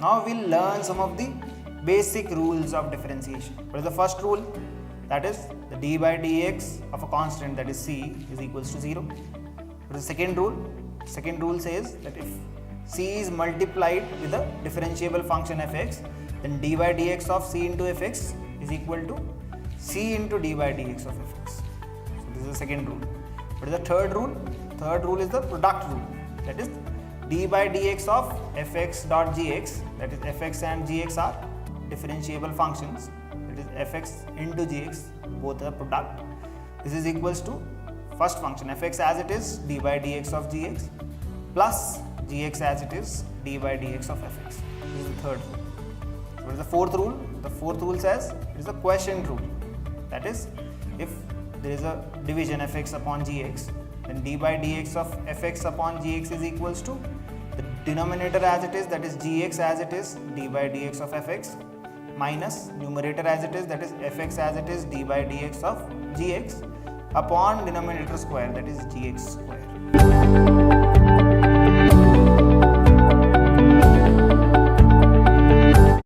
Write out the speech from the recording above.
Now we'll learn some of the basic rules of differentiation. What is the first rule? That is the d by dx of a constant, that is c, is equals to 0. What is the second rule? Second rule says that if c is multiplied with a differentiable function fx, then d by dx of c into fx is equal to c into d by dx of fx. So this is the second rule. What is the third rule? Third rule is the product rule. That is d by dx of fx dot gx, that is fx and gx are differentiable functions, that is fx into gx, both are product. This is equals to first function fx as it is d by dx of gx plus gx as it is d by dx of fx. This is the third rule. What is the fourth rule? The fourth rule says it is the quotient rule. That is, if there is a division fx upon gx, then d by dx of fx upon gx is equals to the denominator as it is, that is gx as it is d by dx of fx, minus numerator as it is, that is fx as it is d by dx of gx, upon denominator square, that is gx square.